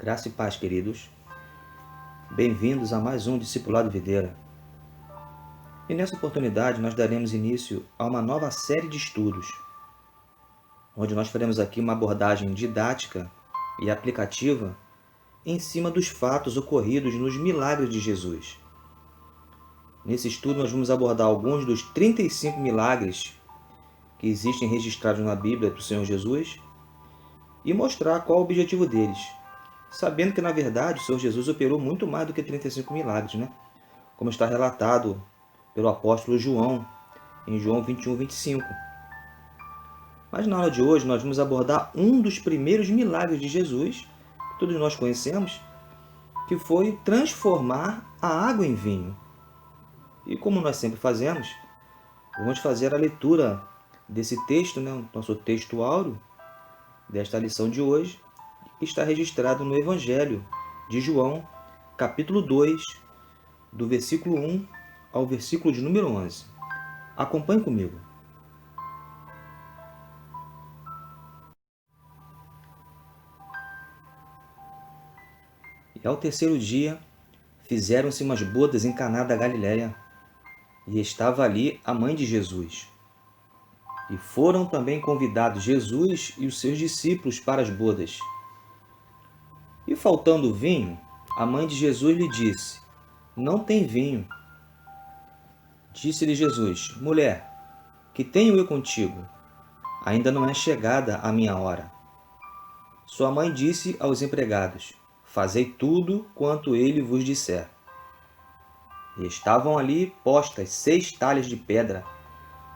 Graça e paz, queridos. Bem-vindos a mais um Discipulado Videira. E nessa oportunidade nós daremos início a uma nova série de estudos, onde nós faremos aqui uma abordagem didática e aplicativa em cima dos fatos ocorridos nos milagres de Jesus. Nesse estudo nós vamos abordar alguns dos 35 milagres que existem registrados na Bíblia do Senhor Jesus e mostrar qual o objetivo deles, sabendo que, na verdade, o Senhor Jesus operou muito mais do que 35 milagres, né? Como está relatado pelo apóstolo João, em João 21, 25. Mas na aula de hoje nós vamos abordar um dos primeiros milagres de Jesus, que todos nós conhecemos, que foi transformar a água em vinho. E como nós sempre fazemos, vamos fazer a leitura desse texto, né? O nosso texto áureo desta lição de hoje, está registrado no Evangelho de João, capítulo 2, do versículo 1 ao versículo de número 11. Acompanhe comigo. E ao terceiro dia, fizeram-se umas bodas em Caná da Galileia, e estava ali a mãe de Jesus. E foram também convidados Jesus e os seus discípulos para as bodas. E faltando vinho, a mãe de Jesus lhe disse: Não tem vinho. Disse-lhe Jesus: Mulher, que tenho eu contigo? Ainda não é chegada a minha hora. Sua mãe disse aos empregados: Fazei tudo quanto ele vos disser. E estavam ali postas 6 talhas de pedra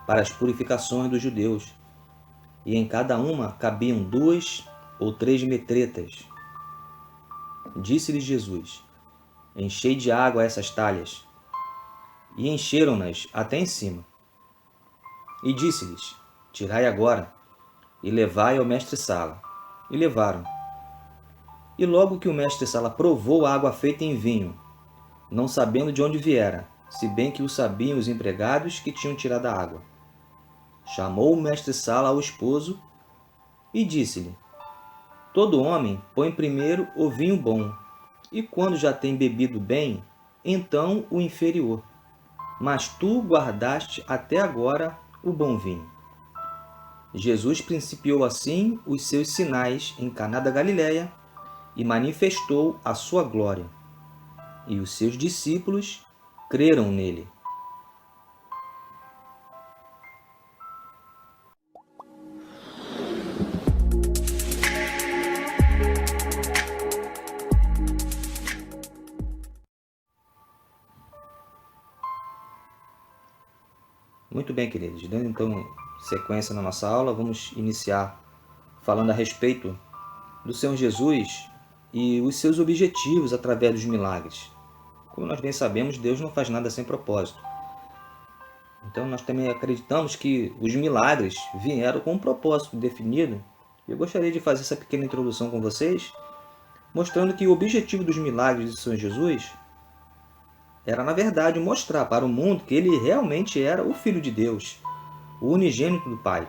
para as purificações dos judeus, e em cada uma cabiam 2 ou 3 metretas. Disse-lhe Jesus: Enchei de água essas talhas. E encheram-nas até em cima. E disse-lhes: Tirai agora, e levai ao mestre-sala. E levaram. E logo que o mestre-sala provou a água feita em vinho, não sabendo de onde viera, se bem que o sabiam os empregados que tinham tirado a água, chamou o mestre-sala ao esposo e disse-lhe: Todo homem põe primeiro o vinho bom, e quando já tem bebido bem, então o inferior. Mas tu guardaste até agora o bom vinho. Jesus principiou assim os seus sinais em Caná da Galileia e manifestou a sua glória. E os seus discípulos creram nele. Muito bem, queridos. Dando então sequência na nossa aula, vamos iniciar falando a respeito do Senhor Jesus e os seus objetivos através dos milagres. Como nós bem sabemos, Deus não faz nada sem propósito. Então nós também acreditamos que os milagres vieram com um propósito definido. Eu gostaria de fazer essa pequena introdução com vocês, mostrando que o objetivo dos milagres de Senhor Jesus era, na verdade, mostrar para o mundo que ele realmente era o Filho de Deus, o unigênito do Pai.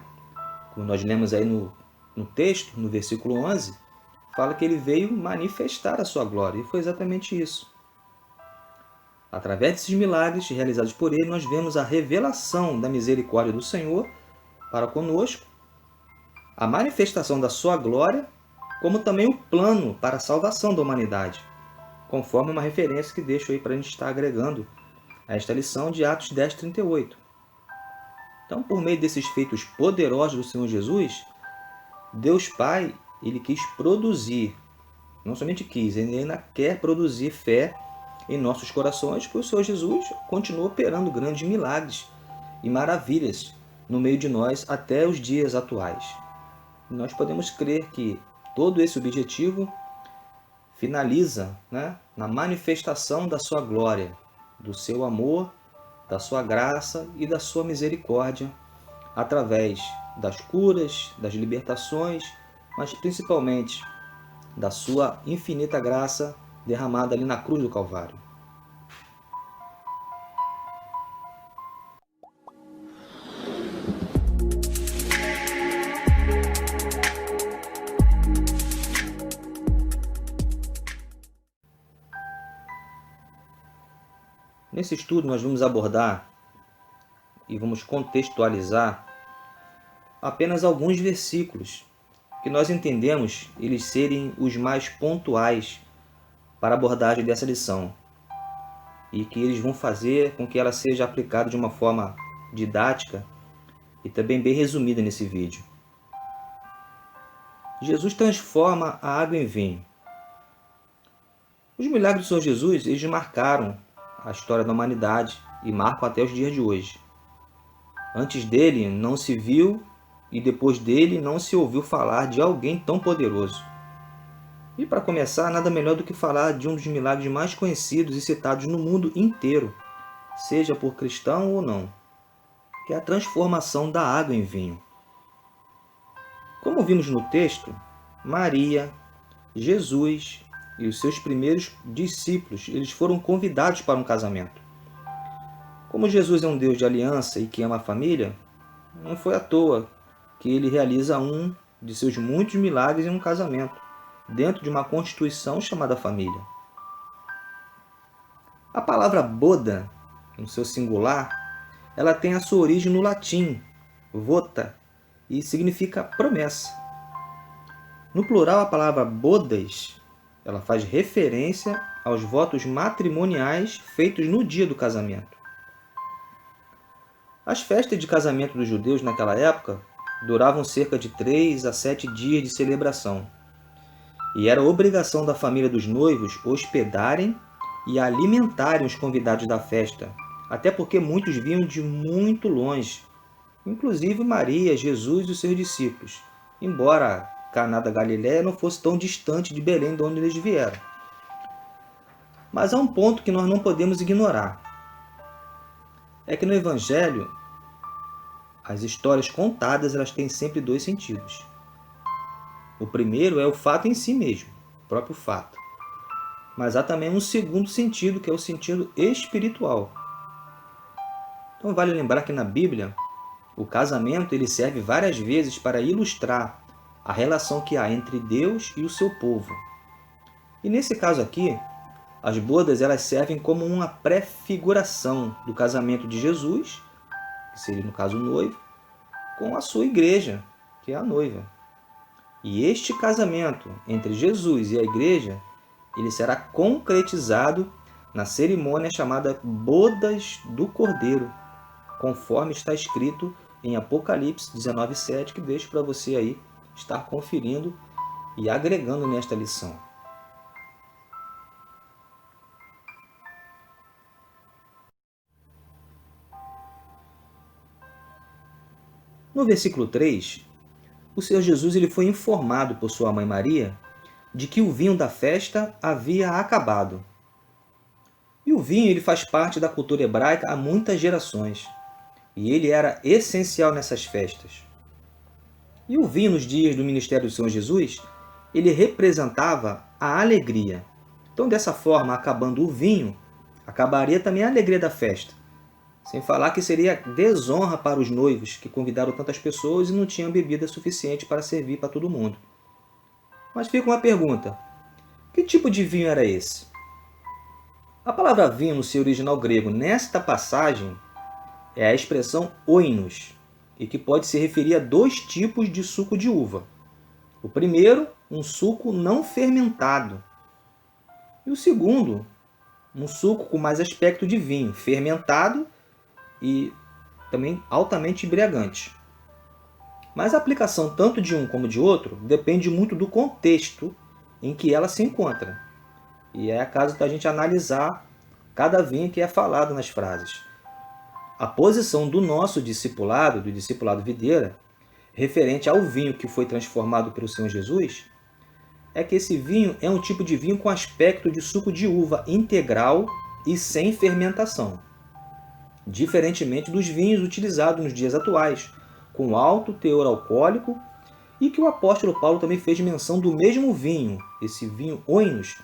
Como nós lemos aí no texto, no versículo 11, fala que ele veio manifestar a sua glória, e foi exatamente isso. Através desses milagres realizados por ele, nós vemos a revelação da misericórdia do Senhor para conosco, a manifestação da sua glória, como também o plano para a salvação da humanidade, conforme uma referência que deixo aí para a gente estar agregando a esta lição de Atos 10, 38. Então, por meio desses feitos poderosos do Senhor Jesus, Deus Pai, ele quis produzir, não somente quis, ele ainda quer produzir fé em nossos corações, porque o Senhor Jesus continua operando grandes milagres e maravilhas no meio de nós até os dias atuais. E nós podemos crer que todo esse objetivo finaliza, né, na manifestação da sua glória, do seu amor, da sua graça e da sua misericórdia, através das curas, das libertações, mas principalmente da sua infinita graça derramada ali na cruz do Calvário. Nesse estudo nós vamos abordar e vamos contextualizar apenas alguns versículos que nós entendemos eles serem os mais pontuais para a abordagem dessa lição e que eles vão fazer com que ela seja aplicada de uma forma didática e também bem resumida nesse vídeo. Jesus transforma a água em vinho. Os milagres do Senhor Jesus, eles marcaram a história da humanidade e marcam até os dias de hoje. Antes dele não se viu e depois dele não se ouviu falar de alguém tão poderoso. E para começar, nada melhor do que falar de um dos milagres mais conhecidos e citados no mundo inteiro, seja por cristão ou não, que é a transformação da água em vinho. Como vimos no texto, Maria, Jesus e os seus primeiros discípulos, eles foram convidados para um casamento. Como Jesus é um Deus de aliança e que ama a família, não foi à toa que ele realiza um de seus muitos milagres em um casamento, dentro de uma constituição chamada família. A palavra boda, no seu singular, ela tem a sua origem no latim, vota, e significa promessa. No plural, a palavra bodas, ela faz referência aos votos matrimoniais feitos no dia do casamento. As festas de casamento dos judeus naquela época duravam cerca de 3 a 7 dias de celebração. E era obrigação da família dos noivos hospedarem e alimentarem os convidados da festa, até porque muitos vinham de muito longe, inclusive Maria, Jesus e os seus discípulos, embora Caná da Galileia não fosse tão distante de Belém, de onde eles vieram. Mas há um ponto que nós não podemos ignorar. É que no Evangelho, as histórias contadas elas têm sempre dois sentidos. O primeiro é o fato em si mesmo, o próprio fato. Mas há também um segundo sentido, que é o sentido espiritual. Então vale lembrar que na Bíblia, o casamento ele serve várias vezes para ilustrar a relação que há entre Deus e o seu povo. E nesse caso aqui, as bodas elas servem como uma prefiguração do casamento de Jesus, que seria no caso o noivo, com a sua igreja, que é a noiva. E este casamento entre Jesus e a igreja, ele será concretizado na cerimônia chamada Bodas do Cordeiro, conforme está escrito em Apocalipse 19:7, que deixo para você aí estar conferindo e agregando nesta lição. No versículo 3, o Senhor Jesus ele foi informado por sua mãe Maria de que o vinho da festa havia acabado. E o vinho ele faz parte da cultura hebraica há muitas gerações. E ele era essencial nessas festas. E o vinho nos dias do ministério do Senhor Jesus, ele representava a alegria. Então, dessa forma, acabando o vinho, acabaria também a alegria da festa. Sem falar que seria desonra para os noivos, que convidaram tantas pessoas e não tinham bebida suficiente para servir para todo mundo. Mas fica uma pergunta: que tipo de vinho era esse? A palavra vinho no seu original grego, nesta passagem, é a expressão oinos, e que pode se referir a dois tipos de suco de uva. O primeiro, um suco não fermentado. E o segundo, um suco com mais aspecto de vinho, fermentado e também altamente embriagante. Mas a aplicação tanto de um como de outro depende muito do contexto em que ela se encontra. E é a caso da gente analisar cada vinho que é falado nas frases. A posição do nosso discipulado, do discipulado videira, referente ao vinho que foi transformado pelo Senhor Jesus, é que esse vinho é um tipo de vinho com aspecto de suco de uva integral e sem fermentação, diferentemente dos vinhos utilizados nos dias atuais, com alto teor alcoólico, e que o apóstolo Paulo também fez menção do mesmo vinho, esse vinho oinos,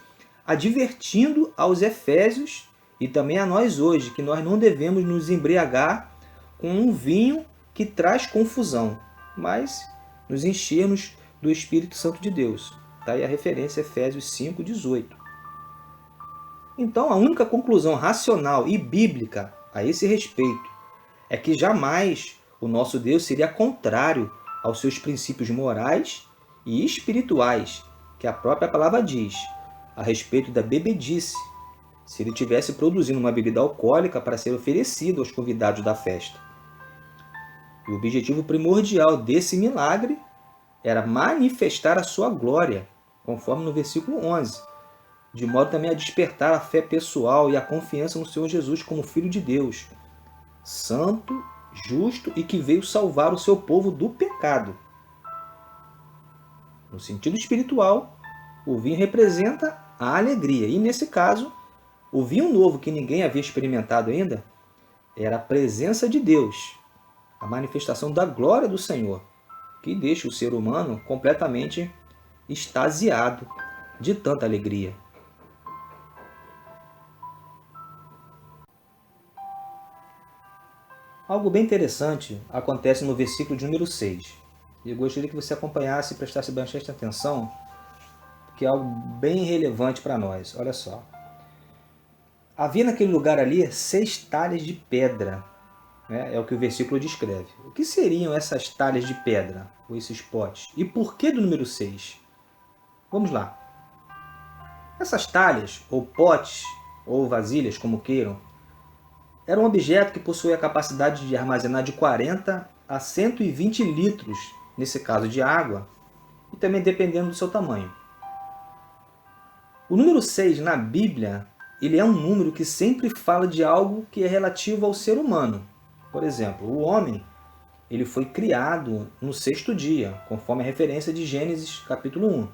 advertindo aos efésios e também a nós hoje, que nós não devemos nos embriagar com um vinho que traz confusão, mas nos enchermos do Espírito Santo de Deus. Está aí a referência, Efésios 5:18. Então, a única conclusão racional e bíblica a esse respeito é que jamais o nosso Deus seria contrário aos seus princípios morais e espirituais, que a própria palavra diz, a respeito da bebedice, se ele tivesse produzindo uma bebida alcoólica para ser oferecido aos convidados da festa. E o objetivo primordial desse milagre era manifestar a sua glória, conforme no versículo 11, de modo também a despertar a fé pessoal e a confiança no Senhor Jesus como Filho de Deus, santo, justo e que veio salvar o seu povo do pecado. No sentido espiritual, o vinho representa a alegria, e nesse caso, o vinho novo que ninguém havia experimentado ainda era a presença de Deus, a manifestação da glória do Senhor, que deixa o ser humano completamente extasiado de tanta alegria. Algo bem interessante acontece no versículo de número 6. E eu gostaria que você acompanhasse e prestasse bastante atenção, porque é algo bem relevante para nós. Olha só. Havia naquele lugar ali 6 talhas de pedra, né? É o que o versículo descreve. O que seriam essas talhas de pedra, ou esses potes? E por que do número 6? Vamos lá. Essas talhas, ou potes, ou vasilhas, como queiram, era um objeto que possuía a capacidade de armazenar de 40 a 120 litros, nesse caso de água, e também dependendo do seu tamanho. O número 6 na Bíblia, ele é um número que sempre fala de algo que é relativo ao ser humano. Por exemplo, o homem ele foi criado no 6º dia, conforme a referência de Gênesis capítulo 1.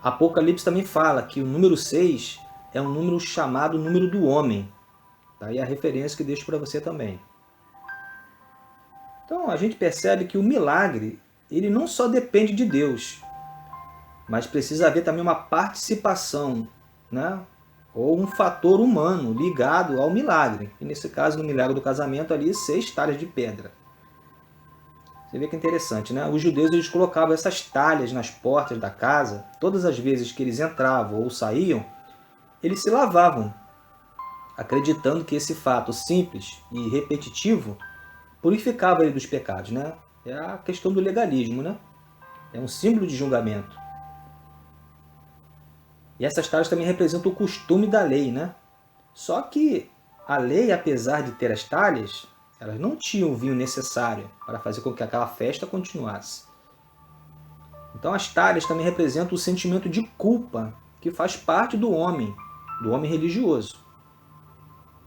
Apocalipse também fala que o número 6 é um número chamado número do homem. Daí a referência que deixo para você também. Então a gente percebe que o milagre ele não só depende de Deus, mas precisa haver também uma participação, né? Ou um fator humano ligado ao milagre. E nesse caso, no milagre do casamento, ali 6 talhas de pedra. Você vê que é interessante, né? Os judeus eles colocavam essas talhas nas portas da casa. Todas as vezes que eles entravam ou saíam, eles se lavavam, acreditando que esse fato simples e repetitivo purificava ele dos pecados, né? É a questão do legalismo, né? É um símbolo de julgamento. E essas talhas também representam o costume da lei, né? Só que a lei, apesar de ter as talhas, elas não tinham o vinho necessário para fazer com que aquela festa continuasse. Então as talhas também representam o sentimento de culpa que faz parte do homem religioso.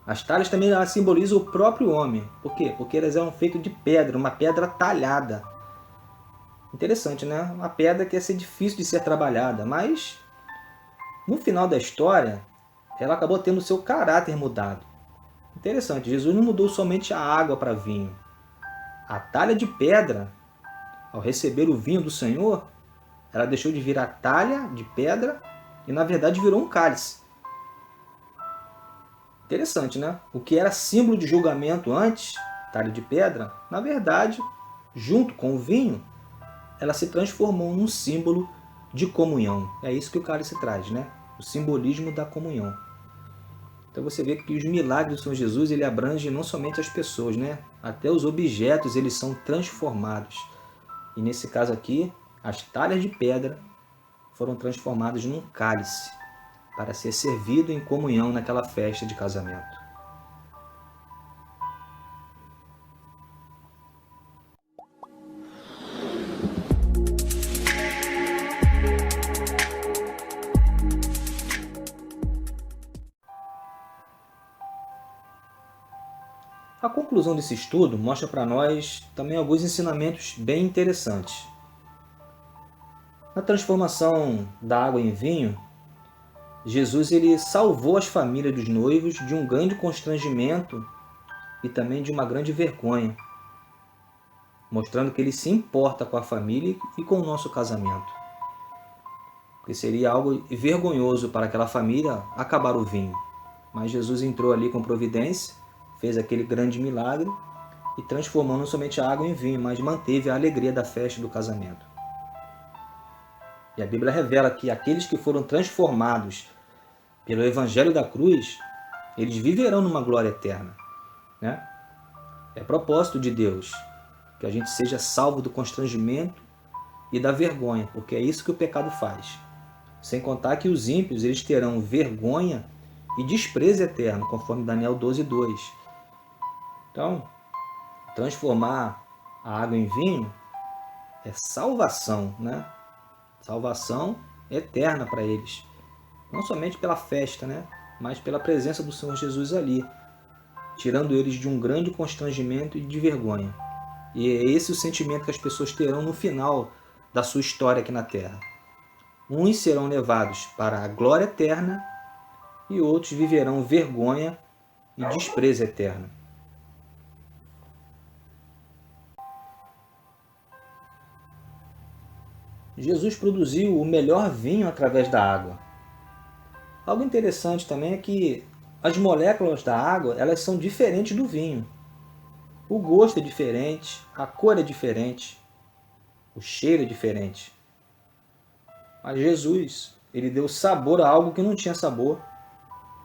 As talhas também simbolizam o próprio homem. Por quê? Porque elas eram feitas de pedra, uma pedra talhada. Interessante, né? Uma pedra que ia ser difícil de ser trabalhada, mas no final da história, ela acabou tendo o seu caráter mudado. Interessante, Jesus não mudou somente a água para vinho. A talha de pedra, ao receber o vinho do Senhor, ela deixou de virar talha de pedra e na verdade virou um cálice. Interessante, né? O que era símbolo de julgamento antes, talha de pedra, na verdade, junto com o vinho, ela se transformou num símbolo de comunhão. É isso que o cálice traz, né? O simbolismo da comunhão. Então você vê que os milagres do Senhor Jesus ele abrange não somente as pessoas, né? Até os objetos eles são transformados. E nesse caso aqui, as talhas de pedra foram transformadas num cálice para ser servido em comunhão naquela festa de casamento. A conclusão desse estudo mostra para nós também alguns ensinamentos bem interessantes. Na transformação da água em vinho, Jesus ele salvou as famílias dos noivos de um grande constrangimento e também de uma grande vergonha, mostrando que ele se importa com a família e com o nosso casamento. Porque seria algo vergonhoso para aquela família acabar o vinho. Mas Jesus entrou ali com providência, fez aquele grande milagre e transformou não somente a água em vinho, mas manteve a alegria da festa do casamento. E a Bíblia revela que aqueles que foram transformados pelo Evangelho da cruz, eles viverão numa glória eterna, né? É propósito de Deus que a gente seja salvo do constrangimento e da vergonha, porque é isso que o pecado faz. Sem contar que os ímpios eles terão vergonha e desprezo eterno, conforme Daniel 12:2. Então, transformar a água em vinho é salvação, né? Salvação eterna para eles. Não somente pela festa, né? Mas pela presença do Senhor Jesus ali, tirando eles de um grande constrangimento e de vergonha. E é esse o sentimento que as pessoas terão no final da sua história aqui na Terra. Uns serão levados para a glória eterna e outros viverão vergonha e desprezo eterno. Jesus produziu o melhor vinho através da água. Algo interessante também é que as moléculas da água elas são diferentes do vinho. O gosto é diferente, a cor é diferente, o cheiro é diferente. Mas Jesus, ele deu sabor a algo que não tinha sabor,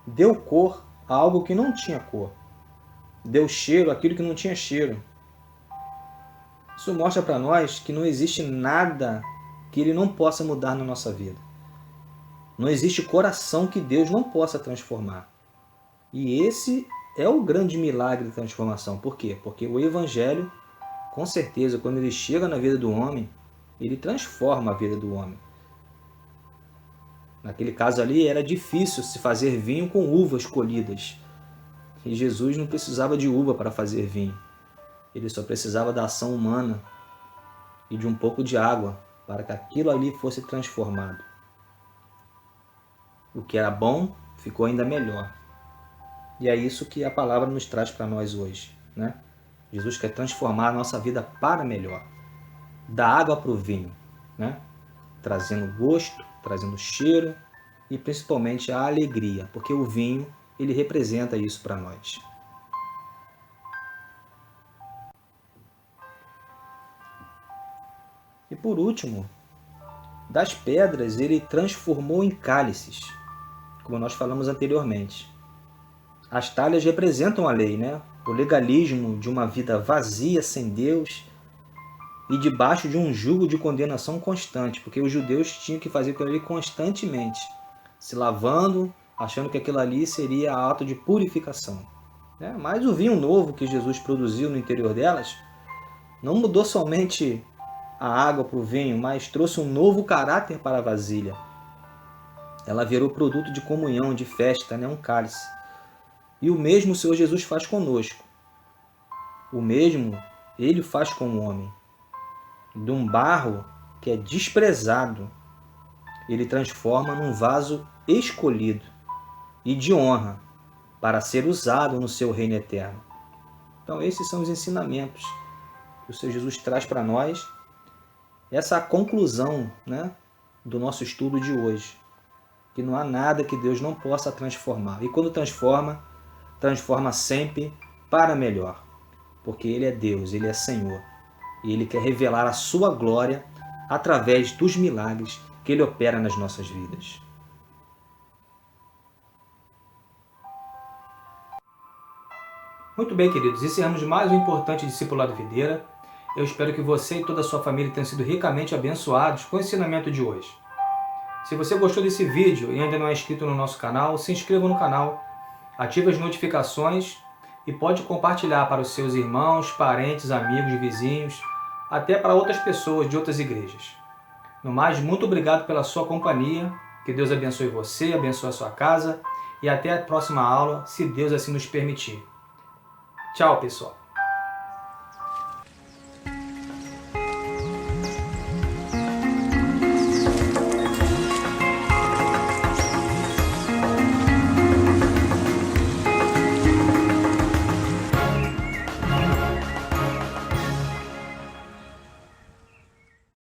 deu cor a algo que não tinha cor, deu cheiro àquilo que não tinha cheiro. Isso mostra para nós que não existe nada que ele não possa mudar na nossa vida. Não existe coração que Deus não possa transformar. E esse é o grande milagre da transformação. Por quê? Porque o Evangelho, com certeza, quando ele chega na vida do homem, ele transforma a vida do homem. Naquele caso ali, era difícil se fazer vinho com uvas colhidas. E Jesus não precisava de uva para fazer vinho. Ele só precisava da ação humana e de um pouco de água para que aquilo ali fosse transformado. O que era bom ficou ainda melhor. E é isso que a palavra nos traz para nós hoje, né? Jesus quer transformar a nossa vida para melhor. Da água para o vinho, né? Trazendo gosto, trazendo cheiro e principalmente a alegria, porque o vinho ele representa isso para nós. E por último, das pedras ele transformou em cálices, como nós falamos anteriormente. As talhas representam a lei, né? O legalismo de uma vida vazia, sem Deus, e debaixo de um jugo de condenação constante, porque os judeus tinham que fazer aquilo ali constantemente, se lavando, achando que aquilo ali seria ato de purificação. Mas o vinho novo que Jesus produziu no interior delas não mudou somente a água para o vinho, mas trouxe um novo caráter para a vasilha. Ela virou produto de comunhão, de festa, né? Um cálice. E o mesmo o Senhor Jesus faz conosco. O mesmo Ele faz com o homem. De um barro que é desprezado, Ele transforma num vaso escolhido e de honra para ser usado no seu reino eterno. Então esses são os ensinamentos que o Senhor Jesus traz para nós. Essa é a conclusão, né, do nosso estudo de hoje. Que não há nada que Deus não possa transformar. E quando transforma, transforma sempre para melhor. Porque Ele é Deus, Ele é Senhor. E Ele quer revelar a sua glória através dos milagres que Ele opera nas nossas vidas. Muito bem, queridos. Encerramos mais um importante discipulado videira. Eu espero que você e toda a sua família tenham sido ricamente abençoados com o ensinamento de hoje. Se você gostou desse vídeo e ainda não é inscrito no nosso canal, se inscreva no canal, ative as notificações e pode compartilhar para os seus irmãos, parentes, amigos, vizinhos, até para outras pessoas de outras igrejas. No mais, muito obrigado pela sua companhia, que Deus abençoe você, abençoe a sua casa e até a próxima aula, se Deus assim nos permitir. Tchau, pessoal!